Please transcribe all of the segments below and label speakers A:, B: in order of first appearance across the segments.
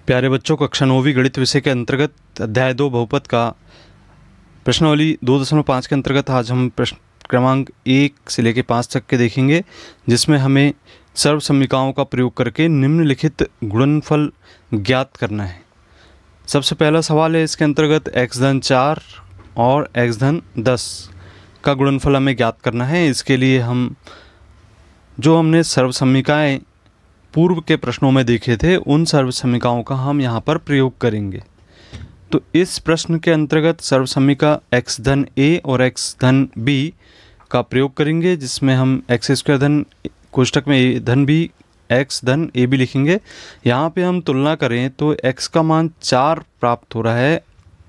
A: प्यारे बच्चों, कक्षा 9वीं गणित विषय के अंतर्गत अध्याय 2 बहुपद का प्रश्नावली 2.5 के अंतर्गत आज हम प्रश्न क्रमांक 1 से लेकर 5 तक के देखेंगे, जिसमें हमें सर्वसमीकाओं का प्रयोग करके निम्नलिखित गुणनफल ज्ञात करना है। सबसे पहला सवाल है इसके अंतर्गत x धन 4 और x धन 10 का गुणनफल हमें ज्ञात करना है। इसके लिए हमने सर्वसमीकाएँ पूर्व के प्रश्नों में देखे थे, उन सर्वसमीकाओं का हम यहाँ पर प्रयोग करेंगे। तो इस प्रश्न के अंतर्गत सर्वसमीका x धन a और x धन b का प्रयोग करेंगे, जिसमें हम एक्स स्क्वायर धन कोष्ठक में a धन b x धन a b लिखेंगे। यहाँ पे हम तुलना करें तो x का मान 4 प्राप्त हो रहा है,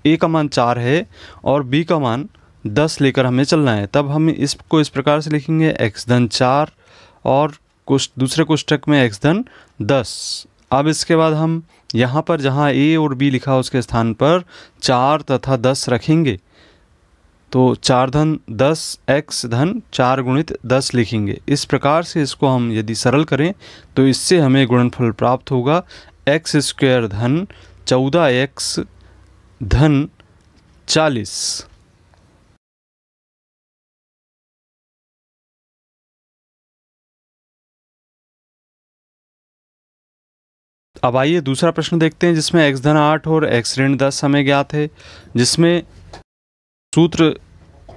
A: a का मान 4 है और b का मान 10 लेकर हमें चलना है। तब हम इसको इस प्रकार से लिखेंगे x धन 4 और दूसरे कोष्ठक में x धन 10। अब इसके बाद हम यहाँ पर जहाँ a और b लिखा उसके स्थान पर 4 तथा 10 रखेंगे, तो 4 धन 10 x धन 4 गुणित 10 लिखेंगे। इस प्रकार से इसको हम यदि सरल करें तो इससे हमें गुणनफल प्राप्त होगा एक्स स्क्वायर धन 14x धन 40। अब आइए दूसरा प्रश्न देखते हैं, जिसमें x धन 8 और x ऋण 10 हमें ज्ञात है, जिसमें सूत्र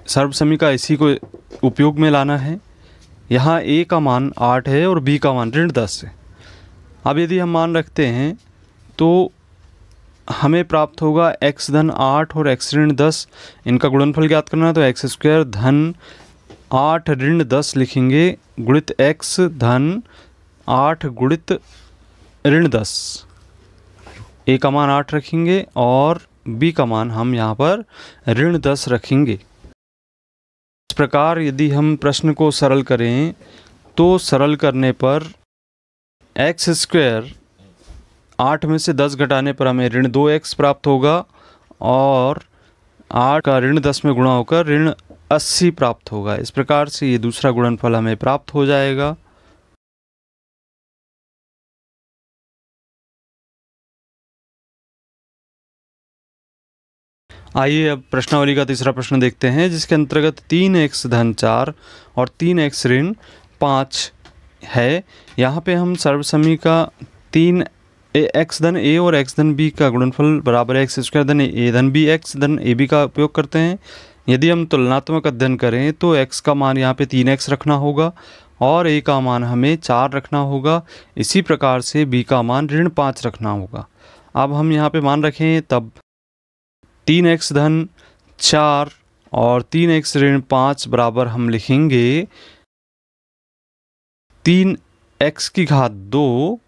A: सर्वसमीका इसी को उपयोग में लाना है। यहाँ a का मान 8 है और b का मान ऋण 10 है। अब यदि हम मान रखते हैं तो हमें प्राप्त होगा x धन 8 और x ऋण 10, इनका गुणनफल ज्ञात करना है। तो एक्स स्क्वायर धन 8 ऋण 10 लिखेंगे गुणित x धन 8 गुणित ऋण 10। a का मान 8 रखेंगे और b का मान हम यहाँ पर ऋण 10 रखेंगे। इस प्रकार यदि हम प्रश्न को सरल करें तो सरल करने पर एक्स स्क्वायर 8 में से 10 घटाने पर हमें ऋण 2x प्राप्त होगा और 8 का ऋण 10 में गुणा होकर ऋण 80 प्राप्त होगा। इस प्रकार से ये दूसरा गुणनफल हमें प्राप्त हो जाएगा। आइए अब प्रश्नावली का तीसरा प्रश्न देखते हैं, जिसके अंतर्गत 3x धन 4 और 3x ऋण 5 है। यहाँ पे हम सर्वसमीका 3x धन a और x धन b का गुणनफल बराबर एक्स स्क्वायर धन a धन b x धन a b का उपयोग करते हैं। यदि हम तुलनात्मक अध्ययन करें तो x का मान यहाँ पे 3x रखना होगा और a का मान हमें 4 रखना होगा। इसी प्रकार से b का मान ऋण 5 रखना होगा। अब हम यहाँ पे मान रखें, तब 3x धन 4 और 3x ऋण 5 बराबर हम लिखेंगे 3x की घात 2,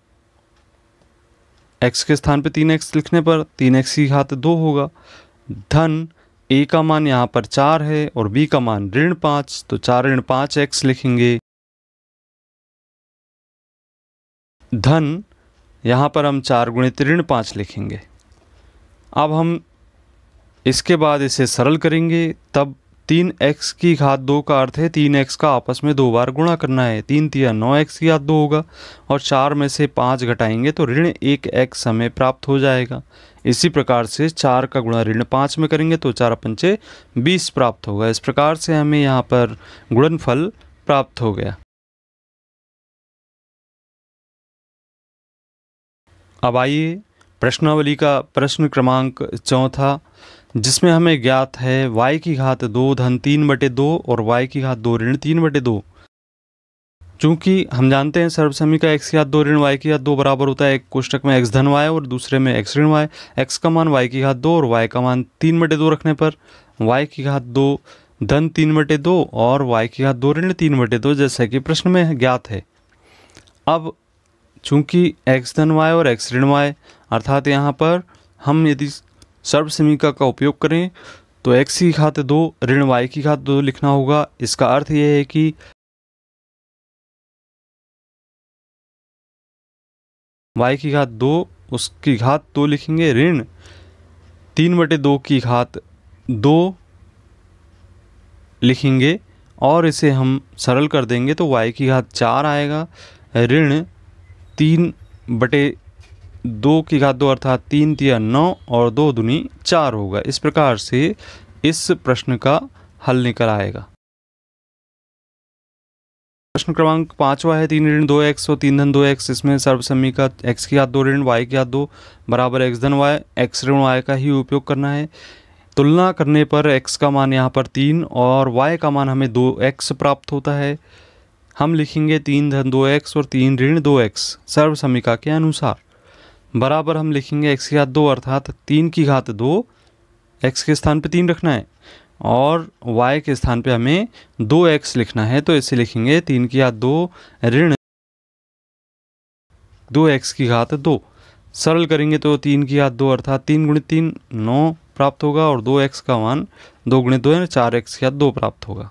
A: x के स्थान पे 3x लिखने पर 3x की घात 2 होगा, धन a का मान यहाँ पर 4 है और b का मान ऋण 5, तो 4 ऋण 5x लिखेंगे, धन यहाँ पर हम 4 गुणित ऋण 5 लिखेंगे। अब हम इसके बाद इसे सरल करेंगे, तब 3x की घात 2 का अर्थ है 3x का आपस में 2 बार गुणा करना है। 3 तिया 9x की घात 2 होगा और 4 में से 5 घटाएंगे तो ऋण 1x हमें प्राप्त हो जाएगा। इसी प्रकार से 4 का गुणा ऋण 5 में करेंगे तो 4 पंचे 20 प्राप्त होगा। इस प्रकार से हमें यहाँ पर गुणनफल प्राप्त हो गया। अब आइए प्रश्नावली का प्रश्न क्रमांक 4, जिसमें हमें ज्ञात है y की घात 2 धन 3/2 और y की घात 2 ऋण 3/2। चूँकि हम जानते हैं सर्वसमीका x की घात 2 ऋण y की घात 2 बराबर होता है एक कोष्ठक में x धन y और दूसरे में x ऋण y। x का मान y की घात 2 और y का मान 3/2 रखने पर y की घात 2 धन 3/2 और y की घात 2 ऋण 3/2 जैसा कि प्रश्न में ज्ञात है। अब चूँकि x धन y और x ऋण y, अर्थात यहाँ पर हम यदि सर्वसमीका का उपयोग करें तो x की घात 2 ऋण y की घात 2 लिखना होगा। इसका अर्थ यह है कि y की घात 2 उसकी घात 2 लिखेंगे, ऋण 3/2 की घात 2 लिखेंगे और इसे हम सरल कर देंगे तो y की घात 4 आएगा, ऋण 3/2 2 की घात 2 अर्थात 3 तिया 9 और 2 दूनी 4 होगा। इस प्रकार से इस प्रश्न का हल निकल आएगा। प्रश्न क्रमांक 5वां है 3 ऋण 2x और 3 धन 2x। इसमें सर्वसम्मी का x की घात 2 ऋण y की घात 2 बराबर x धन y, x ऋण y का ही उपयोग करना है। तुलना करने पर x का मान यहाँ पर 3 और y का मान हमें 2x प्राप्त होता है। हम लिखेंगे 3 धन 2x और 3 ऋण 2x सर्वसम्मिका के अनुसार, बराबर हम लिखेंगे x की घात 2 अर्थात 3 की घात 2, x के स्थान पे 3 रखना है और y के स्थान पे हमें 2x लिखना है, तो इसे लिखेंगे 3 की घात 2 ऋण 2x की घात 2। सरल करेंगे तो 3 की घात 2 अर्थात 3 गुणित 3 9 प्राप्त होगा और 2x का मान 2 गुणित 2 यानी 4x की घात 2 प्राप्त होगा।